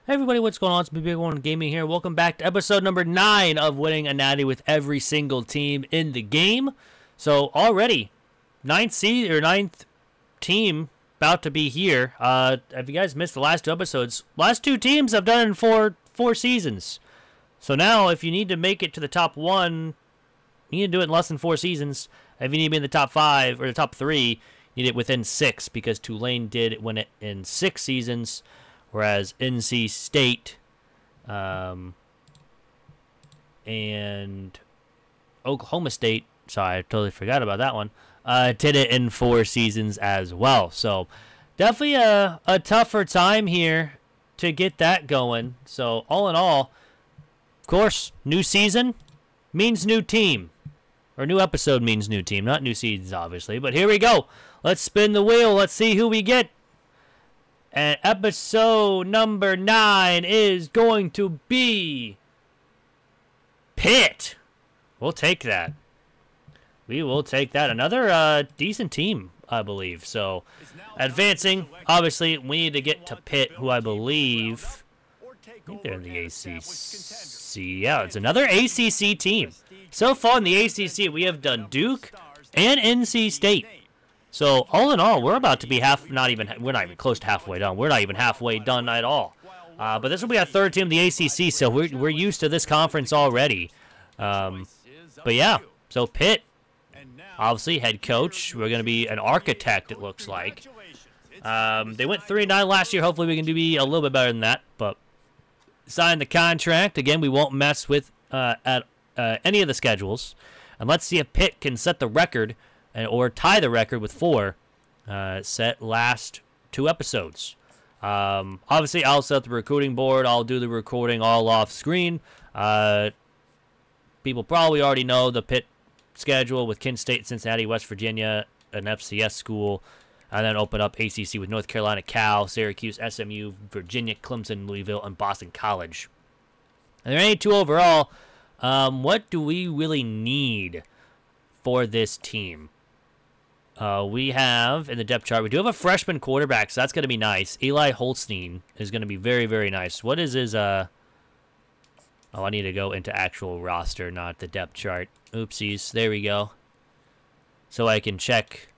Hey everybody, what's going on? It's Big One Gaming here. Welcome back to episode number 9 of Winning a Natty with every single team in the game. So already, ninth team about to be here. If you guys missed the last 2 episodes, last 2 teams I've done in four seasons. So now, if you need to make it to the top 1, you need to do it in less than 4 seasons. If you need to be in the top 5 or the top 3, you need it within 6 because Tulane did win it in 6 seasons. Whereas NC State and Oklahoma State, sorry, I totally forgot about that one, did it in 4 seasons as well. So definitely a tougher time here to get that going. So all in all, of course, new season means new team. Or new episode means new team, not new seasons, obviously. But here we go. Let's spin the wheel. Let's see who we get. And episode number 9 is going to be Pitt. We'll take that. We will take that. Another decent team, I believe. So, advancing. Obviously, we need to get to Pitt, who I believe... I think they're in the ACC. Yeah, it's another ACC team. So far in the ACC, we have done Duke and NC State. So, all in all, we're about to be we're not even close to halfway done. We're not even halfway done at all. But this will be our 3rd team in the ACC, so we're used to this conference already. But yeah, so Pitt, obviously, head coach. We're going to be an architect, it looks like. They went 3-9 last year. Hopefully, we can be a little bit better than that. But sign the contract. Again, we won't mess with any of the schedules. And let's see if Pitt can set the record or tie the record with 4 set last 2 episodes. Obviously, I'll set the recruiting board. I'll do the recording all off screen. People probably already know the Pitt schedule with Kent State, Cincinnati, West Virginia, an FCS school, and then open up ACC with North Carolina, Cal, Syracuse, SMU, Virginia, Clemson, Louisville, and Boston College. And there are 82 overall. What do we really need for this team? We have, in the depth chart, we do have a freshman quarterback, so that's going to be nice. Eli Holstein is going to be very, very nice. What is his, Oh, I need to go into actual roster, not the depth chart. Oopsies. There we go. So I can check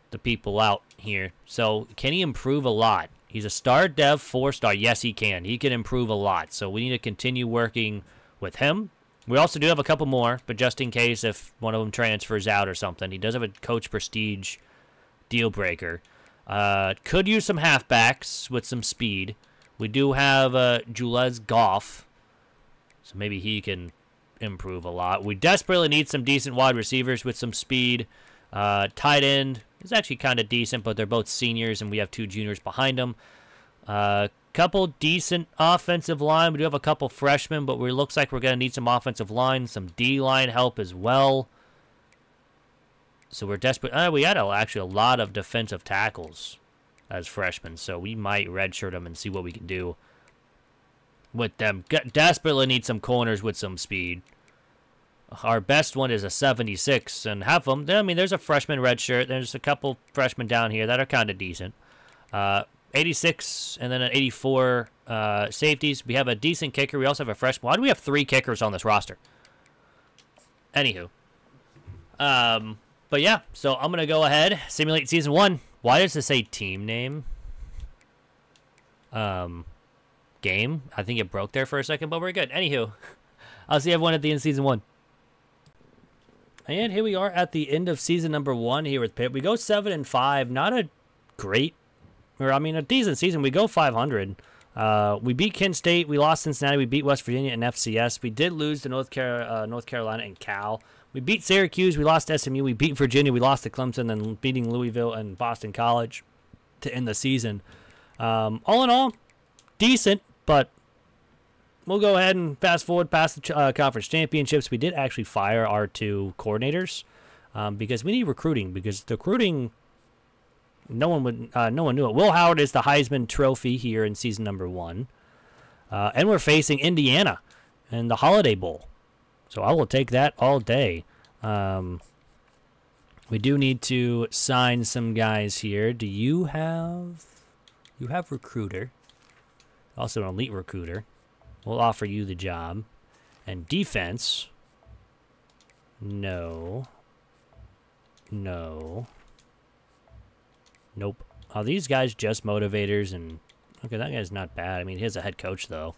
the people out here. So, can he improve a lot? He's a star dev, 4-star. Yes, he can. He can improve a lot. So, we need to continue working with him. We also do have a couple more, but just in case if one of them transfers out or something. He does have a coach prestige deal breaker. Could use some halfbacks with some speed. We do have Julez Goff, so maybe he can improve a lot. We desperately need some decent wide receivers with some speed. Tight end is actually kind of decent, but they're both seniors, and we have 2 juniors behind them. Couple decent offensive line. We do have a couple freshmen, but it looks like we're going to need some offensive line, some D-line help as well. So we're desperate. We had actually a lot of defensive tackles as freshmen, so we might redshirt them and see what we can do with them. Desperately need some corners with some speed. Our best one is a 76, and half of them, I mean, there's a freshman redshirt. There's a couple freshmen down here that are kind of decent. 86 and then an 84 safeties. We have a decent kicker. We also have a freshman. Why do we have 3 kickers on this roster? Anywho. But yeah, so I'm going to go ahead. Simulate Season 1. Why does this say team name? Game. I think it broke there for a second, but we're good. Anywho. I'll see everyone at the end of Season 1. And here we are at the end of Season number 1 here with Pitt. We go 7-5. Not a great... a decent season. We go 500. We beat Kent State. We lost Cincinnati. We beat West Virginia and FCS. We did lose to North Carolina and Cal. We beat Syracuse. We lost to SMU. We beat Virginia. We lost to Clemson. And beating Louisville and Boston College to end the season. All in all, decent. But we'll go ahead and fast forward past the conference championships. We did actually fire our 2 coordinators because we need recruiting. Because the recruiting... No one knew it. Will Howard is the Heisman Trophy here in season number 1. And we're facing Indiana in the Holiday Bowl. So I will take that all day. We do need to sign some guys here. Do you have... You have recruiter. Also an elite recruiter. We'll offer you the job. And defense. No. No. Nope. Are these guys just motivators? And okay, that guy's not bad. I mean, he's a head coach, though.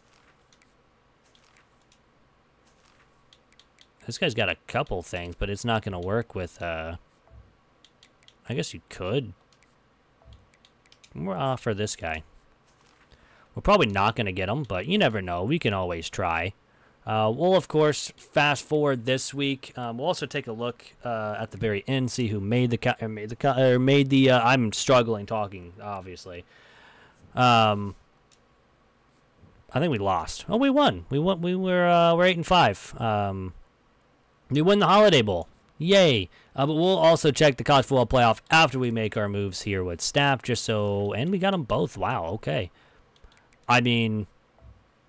This guy's got a couple things, but it's not going to work with, I guess you could. We'll offer this guy. We're probably not going to get him, but you never know. We can always try. We'll, of course, fast forward this week. We'll also take a look at the very end, see who made the I'm struggling talking, obviously. I think we lost. Oh, we won. We're 8-5. We win the Holiday Bowl. Yay. But we'll also check the college football playoff after we make our moves here with staff, just so, and we got them both. Wow, okay. I mean,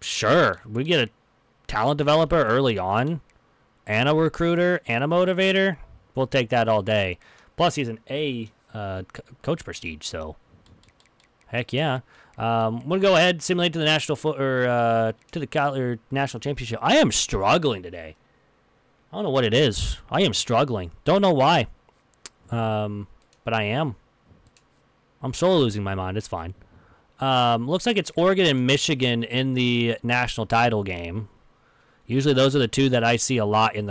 sure, we get a talent developer early on, and a recruiter, and a motivator. We'll take that all day. Plus, he's an A coach prestige, so heck yeah. We'll go ahead, simulate to the national national championship. I am struggling today. I don't know what it is. I am struggling. Don't know why. But I am. I'm slowly losing my mind. It's fine. Looks like it's Oregon and Michigan in the national title game. Usually those are the two that I see a lot in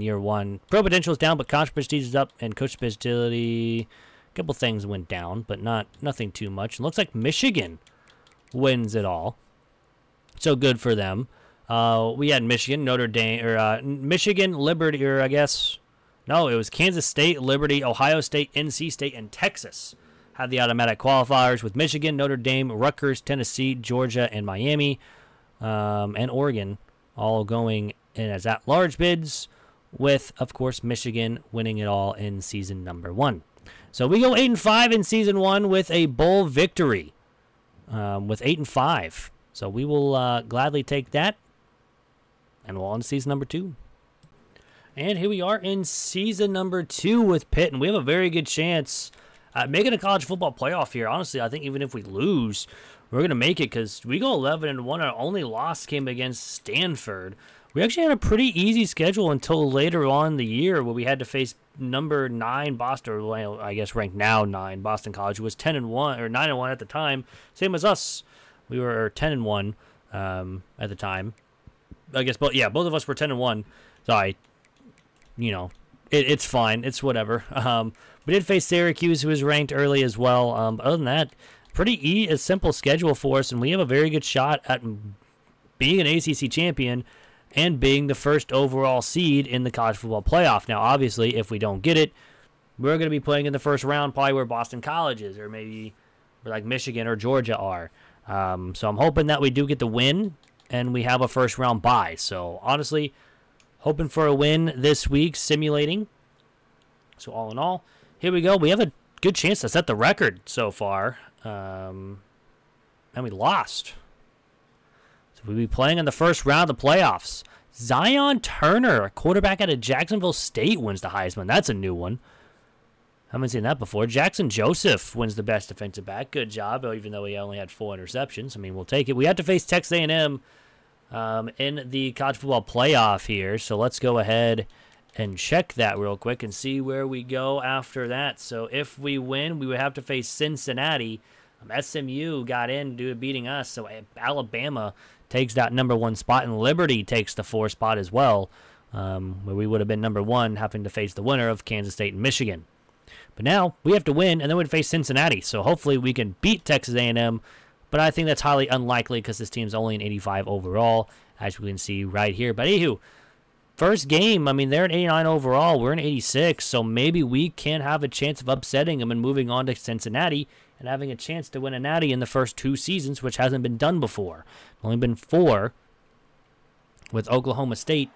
year one. Pro potential is down, but coach prestige is up, and coach versatility. A couple things went down, but nothing too much. It looks like Michigan wins it all. So good for them. We had Michigan, Notre Dame, or Michigan, Liberty, or I guess no, it was Kansas State, Liberty, Ohio State, NC State, and Texas had the automatic qualifiers, with Michigan, Notre Dame, Rutgers, Tennessee, Georgia, and Miami, and Oregon all going in as at-large bids, with, of course, Michigan winning it all in season number 1. So we go 8-5 in season 1 with a bowl victory, with 8-5. So we will gladly take that, and we'll on to season number 2. And here we are in season number 2 with Pitt, and we have a very good chance at making a college football playoff here. Honestly, I think even if we lose, we're going to make it, because we go 11-1. Our only loss came against Stanford. We actually had a pretty easy schedule until later on in the year, where we had to face number 9 Boston, or well, I guess ranked now 9 Boston College, who was 10-1 or 9-1 at the time, same as us. We were 10-1 at the time. I guess, but yeah, both of us were 10-1. So it's fine. It's whatever. We did face Syracuse, who was ranked early as well. Other than that, pretty a simple schedule for us, and we have a very good shot at being an ACC champion and being the first overall seed in the college football playoff. Now, obviously, if we don't get it, we're going to be playing in the first round, probably where Boston College is, or maybe where like Michigan or Georgia are. So I'm hoping that we do get the win and we have a first round bye. So honestly, hoping for a win this week, simulating. So all in all, here we go. We have a good chance to set the record so far. And we lost. So we'll be playing in the first round of the playoffs. Zion Turner, a quarterback out of Jacksonville State, wins the Heisman. That's a new one. Haven't seen that before. Jackson Joseph wins the best defensive back. Good job, even though he only had 4 interceptions. I mean, we'll take it. We have to face Texas A&M in the college football playoff here. So let's go ahead and check that real quick and see where we go after that. So if we win, we would have to face Cincinnati. SMU got in due to beating us, so Alabama takes that number 1 spot, and Liberty takes the 4 spot as well, where we would have been number 1, having to face the winner of Kansas State and Michigan. But now we have to win, and then we'd face Cincinnati. So hopefully we can beat Texas A&M, but I think that's highly unlikely because this team's only an 85 overall, as we can see right here. But anywho, first game, I mean, they're an 89 overall. We're an 86, so maybe we can have a chance of upsetting them and moving on to Cincinnati and having a chance to win a natty in the first 2 seasons, which hasn't been done before. Only been 4 with Oklahoma State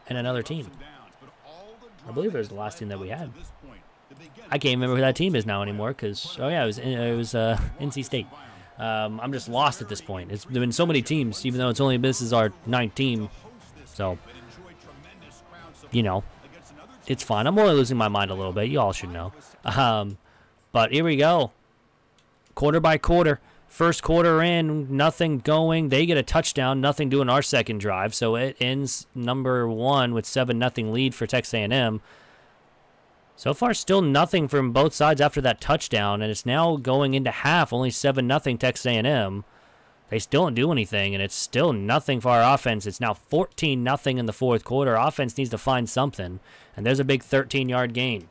and another team. I believe it was the last team that we had. I can't remember who that team is now anymore because, oh yeah, it was NC State. I'm just lost at this point. There have been so many teams, even though this is our 9th team. So, it's fine. I'm only losing my mind a little bit. You all should know. But here we go. quarter by quarter. First quarter in, nothing going. They get a touchdown, nothing doing our second drive. So it ends number 1 with 7-0 lead for Texas A&M. So far, still nothing from both sides after that touchdown, and it's now going into half, only 7-0 Texas A&M. They still don't do anything, and it's still nothing for our offense. It's now 14-0 in the fourth quarter. Offense needs to find something, and there's a big 13-yard gain.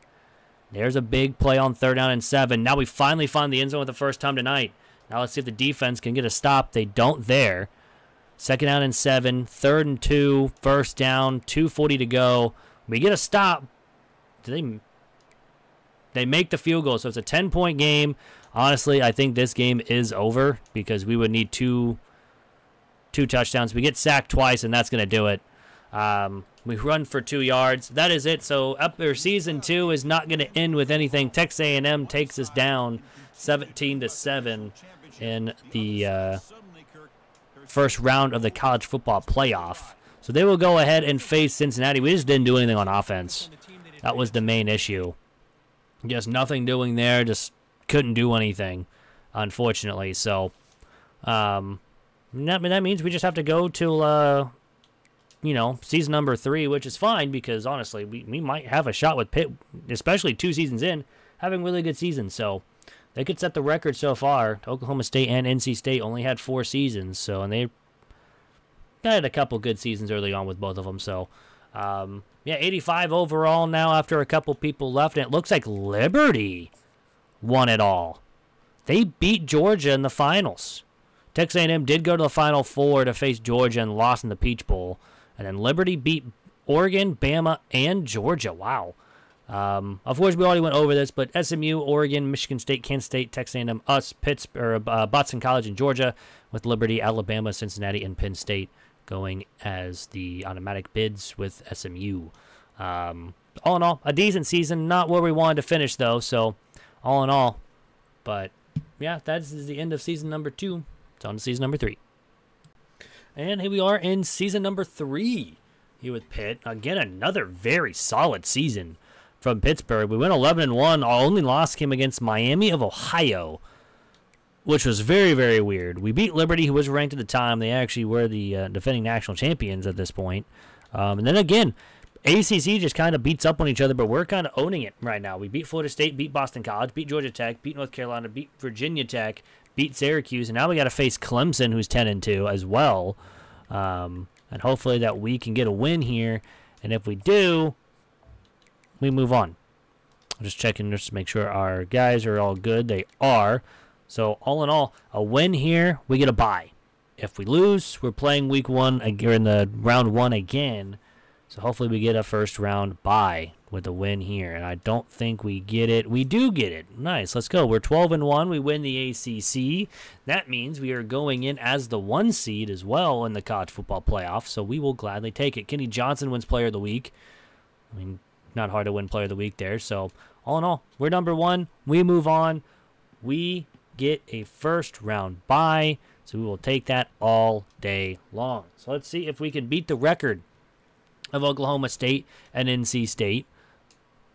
There's a big play on 3rd down and 7. Now we finally find the end zone for the first time tonight. Now let's see if the defense can get a stop. They don't there. 2nd down and 7, 3rd and 2, first down, 2:40 to go. We get a stop. They make the field goal, so it's a 10-point game. Honestly, I think this game is over because we would need two touchdowns. We get sacked twice, and that's going to do it. We run for 2 yards. That is it. So season 2 is not going to end with anything. Texas A&M takes us down 17-7 in the first round of the college football playoff. So they will go ahead and face Cincinnati. We just didn't do anything on offense. That was the main issue. Just nothing doing there. Just couldn't do anything, unfortunately. So that means we just have to go till season number 3, which is fine because honestly we might have a shot with Pitt, especially 2 seasons in, having really good seasons. So they could set the record so far. Oklahoma State and NC State only had 4 seasons, and they had a couple good seasons early on with both of them. So 85 overall now after a couple people left, and it looks like Liberty won it all. They beat Georgia in the finals. Texas A&M did go to the Final Four to face Georgia and lost in the Peach Bowl, and then Liberty beat Oregon, Bama, and Georgia. Wow. Of course, we already went over this, but SMU, Oregon, Michigan State, Kansas State, Texas A&M, us, Pittsburgh, Boston College, and Georgia, with Liberty, Alabama, Cincinnati, and Penn State going as the automatic bids with SMU. All in all, a decent season. Not where we wanted to finish, though, so all in all. But, yeah, that is the end of season number 2. It's on to season number 3. And here we are in season number 3 here with Pitt. Again, another very solid season from Pittsburgh. We went 11-1. Our only loss came against Miami of Ohio, which was very, very weird. We beat Liberty, who was ranked at the time. They actually were the defending national champions at this point. And then again, ACC just kind of beats up on each other, but we're kind of owning it right now. We beat Florida State, beat Boston College, beat Georgia Tech, beat North Carolina, beat Virginia Tech, beat Syracuse, and now we got to face Clemson, who's 10-2 as well. And hopefully that we can get a win here. And if we do, we move on. I'm just checking just to make sure our guys are all good. They are. So all in all, a win here, we get a bye. If we lose, we're playing week 1 in the round 1 again. So hopefully we get a first round bye with a win here. And I don't think we get it. We do get it. Nice. Let's go. We're 12-1. We win the ACC. That means we are going in as the 1 seed as well in the college football playoff. So we will gladly take it. Kenny Johnson wins Player of the Week. I mean, not hard to win Player of the Week there. So all in all, we're number 1. We move on. We get a first round bye. So we will take that all day long. So let's see if we can beat the record of Oklahoma State and NC State.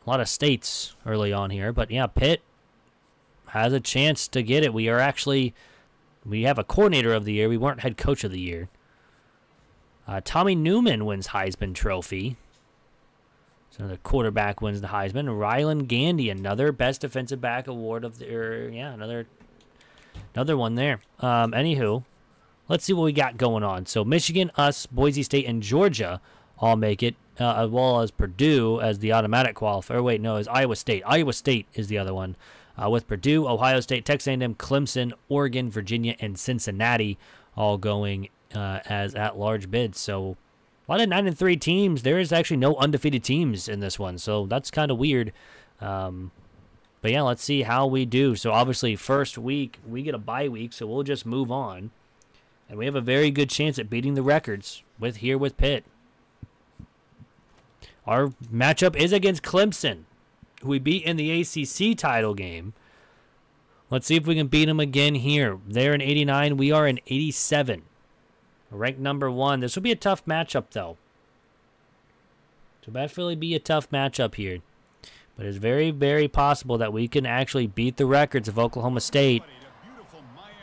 A lot of states early on here, but yeah, Pitt has a chance to get it. We have a coordinator of the year. We weren't head coach of the year. Tommy Newman wins Heisman Trophy. So the quarterback wins the Heisman. Rylan Gandy, another best defensive back award of the year. Yeah, another one there. Anywho, let's see what we got going on. So Michigan, us, Boise State, and Georgia all make it, as well as Purdue as the automatic qualifier. Wait, no, it's Iowa State. Iowa State is the other one. With Purdue, Ohio State, Texas A&M, Clemson, Oregon, Virginia, and Cincinnati all going as at-large bids. So a lot of 9-3 teams. There is actually no undefeated teams in this one, so that's kind of weird. But yeah, let's see how we do. So obviously, first week, we get a bye week, so we'll just move on. And we have a very good chance at beating the records with Pitt. Our matchup is against Clemson, who we beat in the ACC title game. Let's see if we can beat them again here. They're in 89. We are in 87. Ranked number 1. This will be a tough matchup, though. So definitely be a tough matchup here. But it's very, very possible that we can actually beat the records of Oklahoma State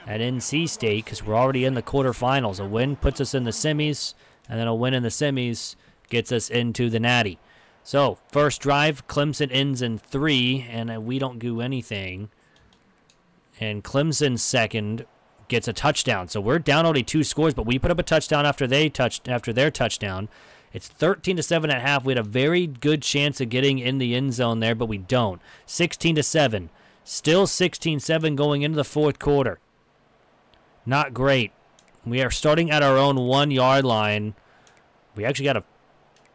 at NC State because we're already in the quarterfinals. A win puts us in the semis, and then a win in the semis gets us into the Natty. So, first drive, Clemson ends in 3, and we don't do anything. And Clemson's second gets a touchdown. So we're down only 2 scores, but we put up a touchdown after their touchdown. It's 13-7 at half. We had a very good chance of getting in the end zone there, but we don't. 16-7. Still 16-7 going into the fourth quarter. Not great. We are starting at our own 1-yard line. We actually got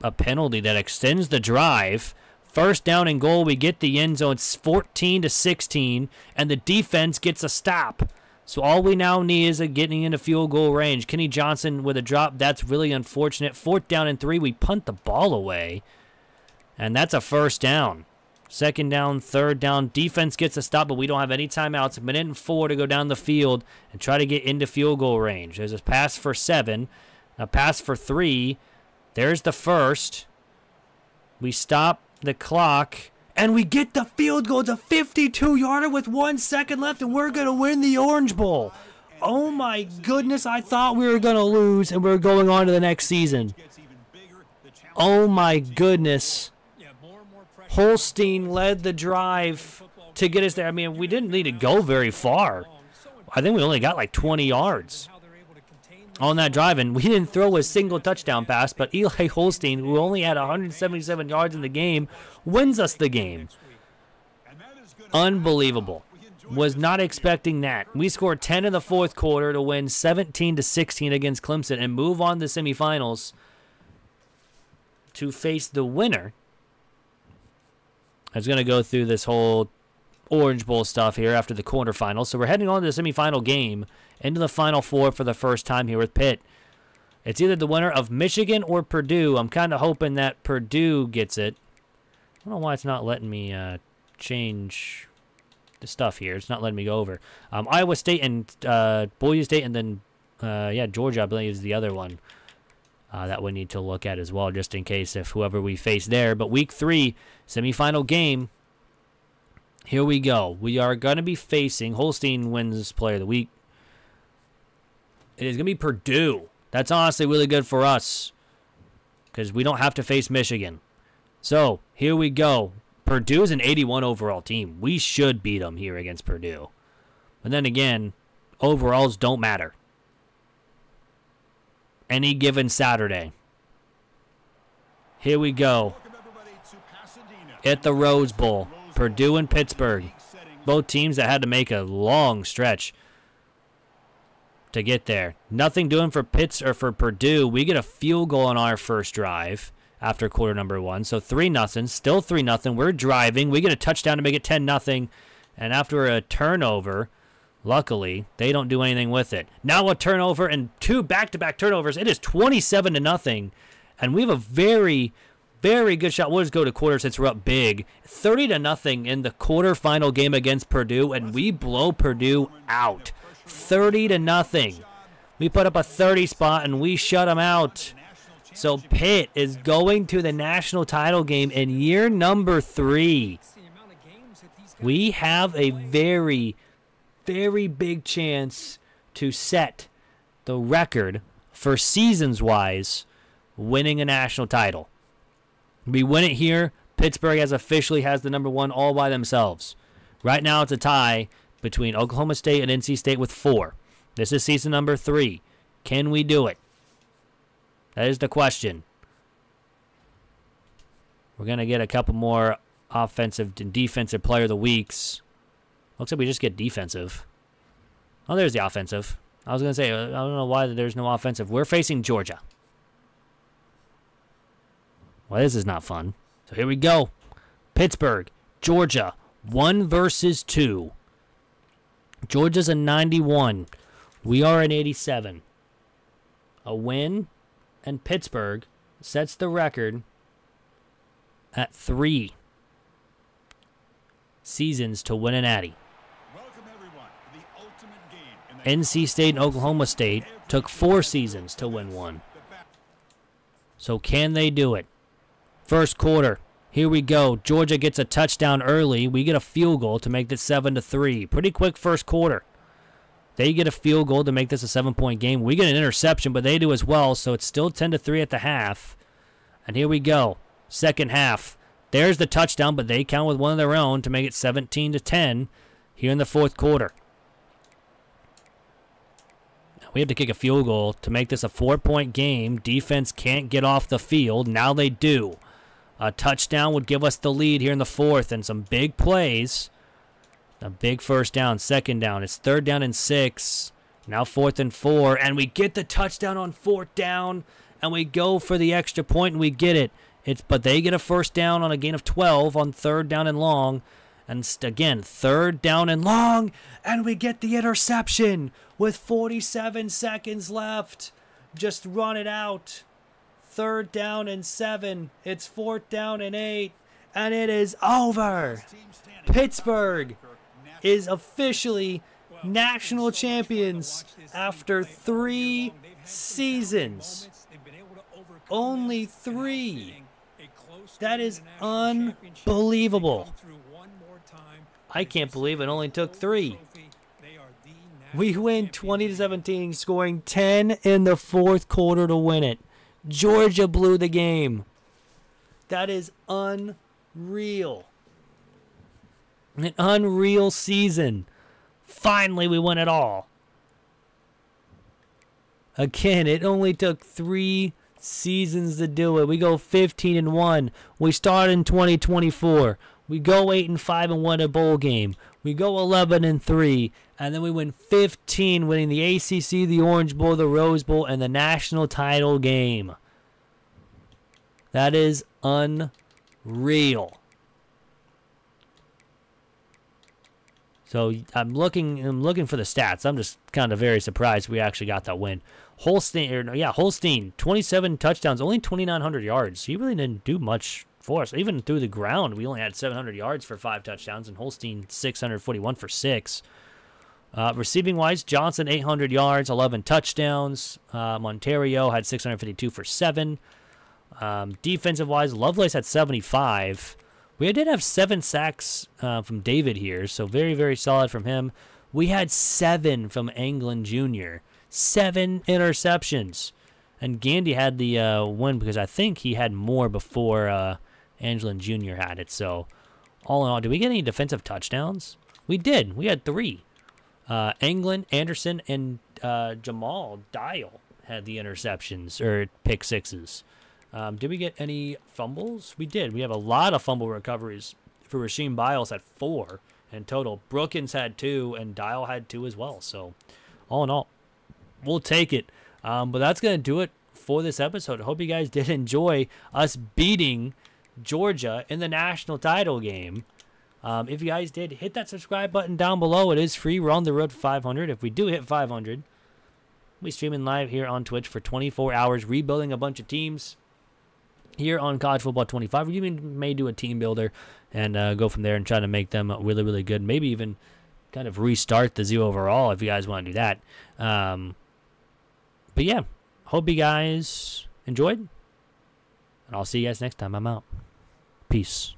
a penalty that extends the drive. First down and goal. We get the end zone. It's 14-16, and the defense gets a stop. So all we now need is getting into field goal range. Kenny Johnson with a drop. That's really unfortunate. 4th down and 3. We punt the ball away. And that's a first down. 2nd down, 3rd down. Defense gets a stop, but we don't have any timeouts. 1:04 to go down the field and try to get into field goal range. There's a pass for 7. A pass for 3. There's the first. We stop the clock. And we get the field goal. It's a 52-yarder with 1 second left, and we're going to win the Orange Bowl. Oh, my goodness. I thought we were going to lose, and we're going on to the next season. Oh, my goodness. Holstein led the drive to get us there. I mean, we didn't need to go very far. I think we only got like 20 yards on that drive, and we didn't throw a single touchdown pass, but Eli Holstein, who only had 177 yards in the game, wins us the game. Unbelievable. Was not expecting that. We scored 10 in the fourth quarter to win 17-16 against Clemson and move on to the semifinals to face the winner. I was going to go through this whole Orange Bowl stuff here after the quarterfinals. So we're heading on to the semifinal game into the Final Four for the first time here with Pitt. It's either the winner of Michigan or Purdue. I'm kind of hoping that Purdue gets it. I don't know why it's not letting me change the stuff here. It's not letting me go over. Iowa State and Boise State, and then Georgia, I believe, is the other one that we need to look at as well, just in case if whoever we face there. But week 3, semifinal game. Here we go. We are going to be facing Holstein wins player of the week. It is going to be Purdue. That's honestly really good for us because we don't have to face Michigan. So here we go. Purdue is an 81 overall team. We should beat them here against Purdue. But then again, overalls don't matter. Any given Saturday. Here we go. At the Rose Bowl. Purdue and Pittsburgh. Both teams that had to make a long stretch to get there. Nothing doing for for Purdue. We get a field goal on our first drive after quarter number 1. So 3-0. Still 3-0. We're driving. We get a touchdown to make it 10-0. And after a turnover, luckily, they don't do anything with it. Now a turnover and 2 back-to-back turnovers. It is 27-0. And we have a very, very good shot. We'll just go to quarter since we're up big. 30-0 in the quarterfinal game against Purdue, and we blow Purdue out. 30-0. We put up a 30 spot, and we shut them out. So Pitt is going to the national title game in year number 3. We have a very, very big chance to set the record for seasons-wise winning a national title. We win it here. Pittsburgh officially has the number 1 all by themselves. Right now it's a tie between Oklahoma State and NC State with 4. This is season number 3. Can we do it? That is the question. We're going to get a couple more offensive and defensive player of the weeks. Looks like we just get defensive. Oh, there's the offensive. I was going to say, I don't know why there's no offensive. We're facing Georgia. Well, this is not fun. So here we go. Pittsburgh, Georgia, 1 versus 2. Georgia's a 91. We are an 87. A win, and Pittsburgh sets the record at 3 seasons to win an Natty. NC State and Oklahoma State took 4 seasons to win 1. So can they do it? First quarter. Here we go. Georgia gets a touchdown early. We get a field goal to make it 7-3. Pretty quick first quarter. They get a field goal to make this a 7-point game. We get an interception, but they do as well, so it's still 10-3 at the half. And here we go. Second half. There's the touchdown, but they count with one of their own to make it 17-10 here in the fourth quarter. We have to kick a field goal to make this a 4-point game. Defense can't get off the field. Now they do. A touchdown would give us the lead here in the fourth, and some big plays. A big first down, second down. It's 3rd down and 6. Now 4th and 4, and we get the touchdown on 4th down, and we go for the extra point, and we get it. But they get a first down on a gain of 12 on 3rd down and long. And again, 3rd down and long, and we get the interception with 47 seconds left. Just run it out. 3rd down and 7. It's 4th down and 8, and it is over. Pittsburgh is officially national champions after 3 seasons. Only 3. That is unbelievable. I can't believe it only took 3. We win 20-17, scoring 10 in the fourth quarter to win it. Georgia blew the game. That is unreal. An unreal season. Finally, we won it all. Again, it only took 3 seasons to do it. We go 15-1. We start in 2024. We go 8-5 and win a bowl game. We go 11-3, and then we win 15, winning the ACC, the Orange Bowl, the Rose Bowl, and the national title game. That is unreal. So I'm looking for the stats. I'm just kind of very surprised we actually got that win. Holstein, 27 touchdowns, only 2,900 yards. He really didn't do much for us. Even through the ground, we only had 700 yards for 5 touchdowns, and Holstein 641 for 6. Receiving-wise, Johnson 800 yards, 11 touchdowns. Monterio had 652 for 7. Defensive-wise, Lovelace had 75. We did have 7 sacks from David here, so very, very solid from him. We had 7 from Anglin Jr. 7 interceptions. And Gandy had the win because I think he had more before Anglin Jr. had it. So, all in all, did we get any defensive touchdowns? We did. We had 3. Anglin, Anderson, and Jamal Dial had the interceptions, or pick sixes. Did we get any fumbles? We did. We have a lot of fumble recoveries for Rasheem Biles at 4 in total. Brookins had 2, and Dial had 2 as well. So, all in all, we'll take it. But that's going to do it for this episode. I hope you guys did enjoy us beating Georgia in the national title game. If you guys did, hit that subscribe button down below. It is free. We're on the road to 500. If we do hit 500, we'll be streaming live here on Twitch for 24 hours, rebuilding a bunch of teams here on College Football 25. We even may do a team builder and go from there and try to make them really, really good. Maybe even kind of restart the 0 overall if you guys want to do that. But yeah, hope you guys enjoyed, and I'll see you guys next time. I'm out. Peace.